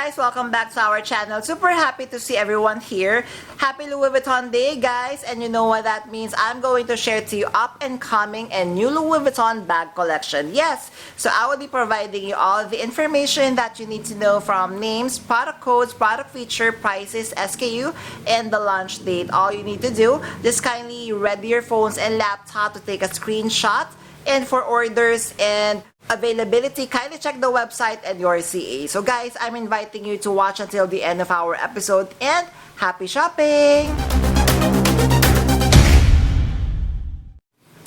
guys, welcome back to our channel. Super happy to see everyone here. Happy Louis Vuitton Day, guys, and you know what that means. I'm going to share to you up and coming and new Louis Vuitton bag collection. Yes, so I will be providing you all the information that you need to know, from names, product codes, product feature, prices, SKU, and the launch date. All you need to do, just kindly ready your phones and laptop to take a screenshot. And for orders and availability, kindly check the website and your CA. So guys, I'm inviting you to watch until the end of our episode, and happy shopping!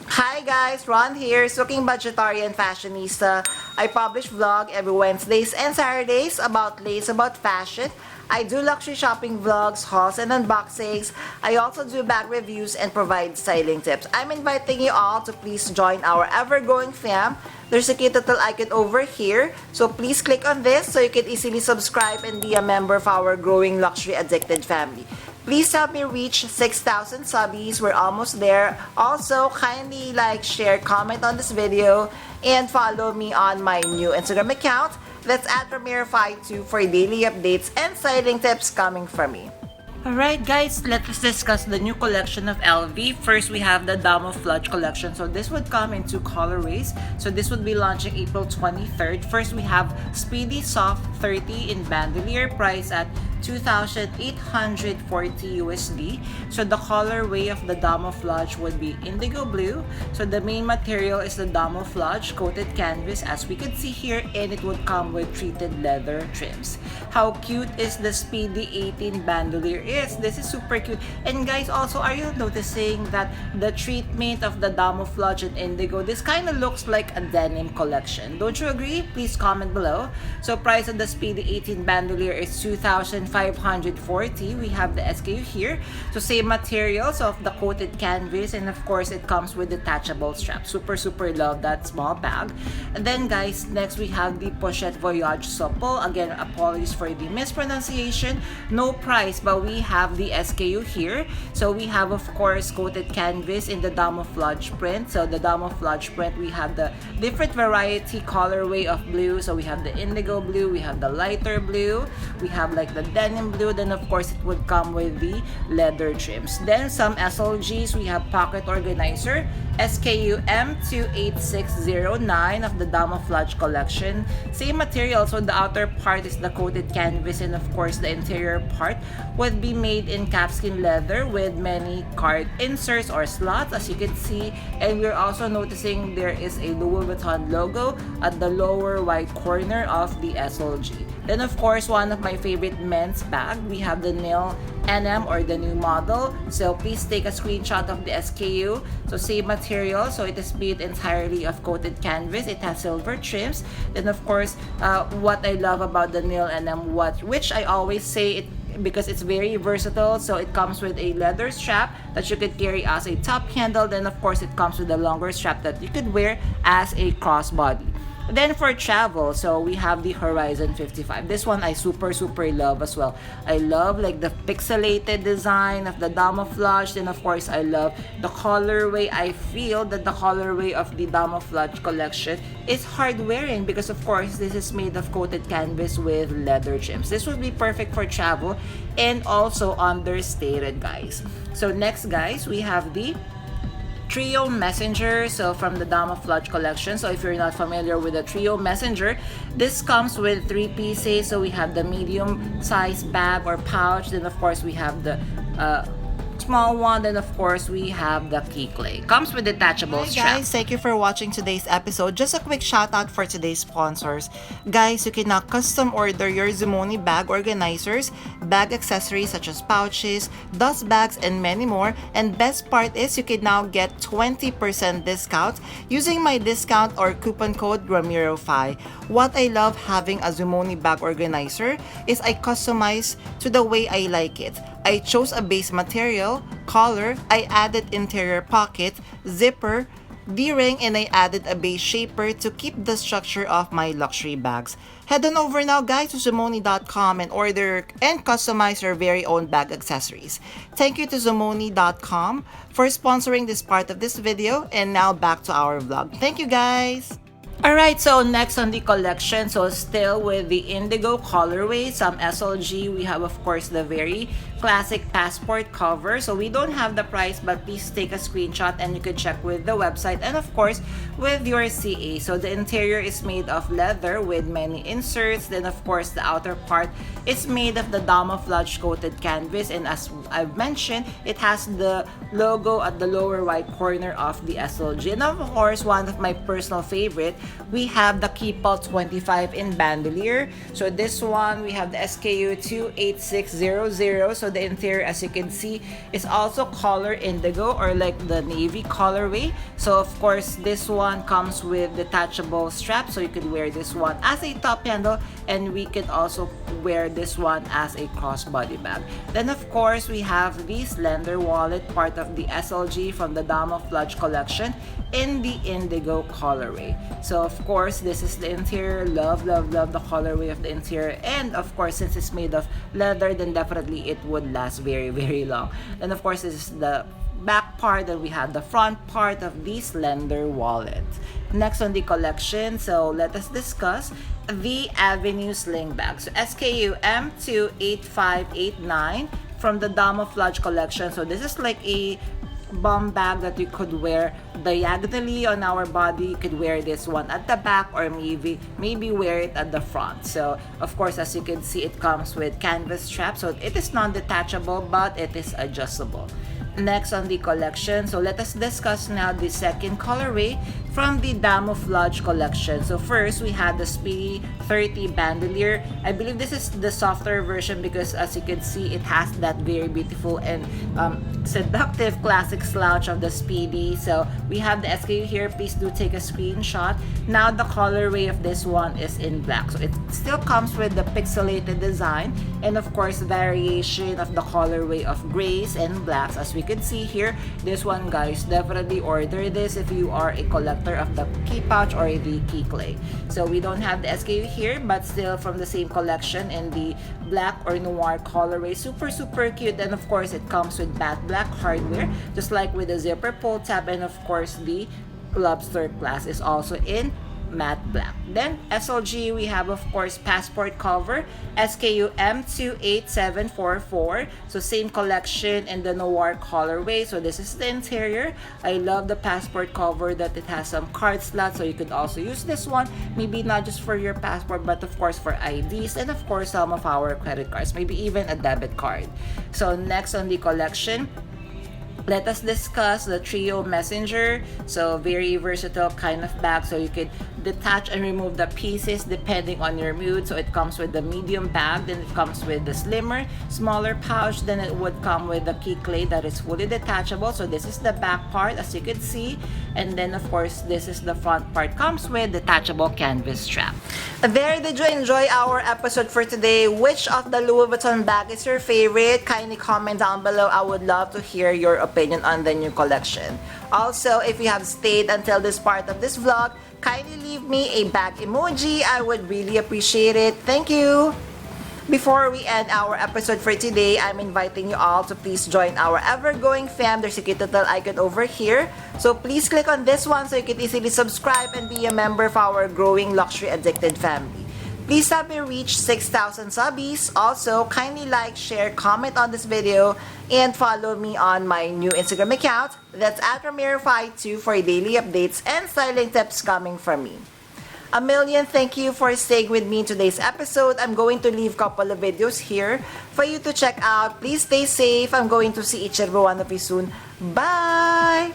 Hi guys, Ron here, Looking Budgetarian Fashionista. I publish vlog every Wednesdays and Saturdays about lace, about fashion. I do luxury shopping vlogs, hauls, and unboxings. I also do bag reviews and provide styling tips. I'm inviting you all to please join our ever-growing fam. There's a cute little icon over here, so please click on this so you can easily subscribe and be a member of our growing luxury addicted family. Please help me reach 6,000 subbies. We're almost there. Also, kindly like, share, comment on this video, and follow me on my new Instagram account. That's at Ramiro52 for daily updates and styling tips coming from me. Alright guys, let's discuss the new collection of LV. First, we have the DAMOUFLAGE collection. So this would come in two colorways. So this would be launching April 23rd. First, we have Speedy Soft 30 in bandolier, price at 2,840 USD. So the colorway of the DAMOUFLAGE would be indigo blue. So the main material is the DAMOUFLAGE coated canvas, as we could see here, and it would come with treated leather trims. How cute is the Speedy 18 bandolier is? This is super cute. And guys, also, are you noticing that the treatment of the DAMOUFLAGE and indigo, this kind of looks like a denim collection? Don't you agree? Please comment below. So price of the Speedy 18 bandolier is 2,540. We have the SKU here. So same materials of the coated canvas, and of course it comes with detachable strap. Super love that small bag. And then guys, next we have the Pochette Voyage Supple. Again, apologies for the mispronunciation. No price, but we have the SKU here. So we have, of course, coated canvas in the DAMOUFLAGE print. So the DAMOUFLAGE print, we have the different variety colorway of blue. So we have the indigo blue, we have the lighter blue, we have like the denim blue. Then of course it would come with the leather trims. Then some SLGs, we have pocket organizer, SKU M28609 of the DAMOUFLAGE collection. Same material, so the outer part is the coated canvas, and of course the interior part would be made in calfskin leather with many card inserts or slots, as you can see. And we're also noticing there is a Louis Vuitton logo at the lower right corner of the SLG. Then of course, one of my favorite men's bag, we have the NOIR NM, or the new model. So please take a screenshot of the SKU. So same material, so it is made entirely of coated canvas. It has silver trims. Then of course, what I love about the NOIR NM, which I always say, it because it's very versatile. So it comes with a leather strap that you could carry as a top handle. Then of course it comes with a longer strap that you could wear as a crossbody. Then for travel, so we have the Horizon 55. This one I super love as well. I love like the pixelated design of the DAMOUFLAGE. Then of course I love the colorway. I feel that the colorway of the DAMOUFLAGE collection is hard wearing, because of course this is made of coated canvas with leather trims. This would be perfect for travel and also understated, guys. So next guys, we have the Trio Messenger, so from the DAMOUFLAGE collection. So if you're not familiar with the Trio Messenger, this comes with 3 pieces. So we have the medium size bag or pouch, then of course we have the small one, then of course we have the key clay. Comes with detachable strap. Guys, thank you for watching today's episode. Just a quick shout out for today's sponsors. Guys, you can now custom order your Zimoni bag organizers, bag accessories such as pouches, dust bags, and many more. And best part is you can now get 20% discount using my discount or coupon code Ramiro5. What I love having a Zimoni bag organizer is I customize to the way I like it. I chose a base material, color, I added interior pocket, zipper, D-ring, and I added a base shaper to keep the structure of my luxury bags. Head on over now guys to Zimoni.com and order and customize your very own bag accessories. Thank you to Zimoni.com for sponsoring this part of this video, and now back to our vlog. Thank you guys! Alright, so next on the collection, so still with the indigo colorway, some SLG, we have of course the very classic passport cover. So we don't have the price, but please take a screenshot and you can check with the website and of course with your CA. So the interior is made of leather with many inserts. Then of course the outer part is made of the DAMOUFLAGE coated canvas, and as I've mentioned, it has the logo at the lower right corner of the SLG. And of course, one of my personal favorite, we have the Keepall 25 in bandolier. So this one, we have the SKU 28600. So the interior, as you can see, is also color indigo or like the navy colorway. So of course, this one comes with detachable strap, so you could wear this one as a top handle, and we could also wear this one as a crossbody bag. Then of course, we have the slender wallet, part of the SLG from the DAMOUFLAGE collection in the indigo colorway. So of course, this is the interior. Love the colorway of the interior, and of course, since it's made of leather, then definitely it would last very long. And of course, this is the back part, and we have the front part of the slender wallet. Next on the collection, so let us discuss the Avenue sling bag. So SKU M28589 from the DAMOUFLAGE collection. So this is like a bum bag that you could wear diagonally on our body. You could wear this one at the back, or maybe wear it at the front. So of course, as you can see, it comes with canvas strap, so it is non-detachable but it is adjustable. Next on the collection, so let us discuss now the second colorway from the DAMOUFLAGE collection. So first, we have the Speedy 30 bandolier. I believe this is the softer version because as you can see, it has that very beautiful and seductive classic slouch of the Speedy. So we have the SKU here. Please do take a screenshot. Now the colorway of this one is in black. So it still comes with the pixelated design, and of course, variation of the colorway of grays and blacks. As we could see here, this one, guys, definitely order this if you are a collector of the key pouch or the key clay. So we don't have the SKU here, but still from the same collection in the black or noir colorway. Super cute, and of course, it comes with matte black hardware, just like with the zipper pull tab, and of course, the lobster clasp is also in matte black. Then SLG, we have of course passport cover, SKU M28744. So same collection in the noir colorway. So this is the interior. I love the passport cover that it has some card slots, so you could also use this one, maybe not just for your passport, but of course for IDs, and of course some of our credit cards, maybe even a debit card. So next on the collection, let us discuss the Trio Messenger. So very versatile kind of bag, so you could detach and remove the pieces depending on your mood. So it comes with the medium bag, then it comes with the smaller pouch, then it would come with the key clay that is fully detachable. So this is the back part, as you can see, and then of course this is the front part, comes with detachable canvas strap. There, did you enjoy our episode for today? Which of the Louis Vuitton bag is your favorite? Kindly comment down below. I would love to hear your opinion on the new collection. Also, if you have stayed until this part of this vlog, kindly leave me a bag emoji. I would really appreciate it. Thank you. Before we end our episode for today, I'm inviting you all to please join our ever-growing fam. There's a cute little icon over here. So please click on this one so you can easily subscribe and be a member of our growing luxury addicted family. Please help me reach 6,000 subbies. Also, kindly like, share, comment on this video, and follow me on my new Instagram account. That's @Ramiro52 for daily updates and styling tips coming from me. A million thank you for staying with me in today's episode. I'm going to leave a couple of videos here for you to check out. Please stay safe. I'm going to see each and every one of you soon. Bye!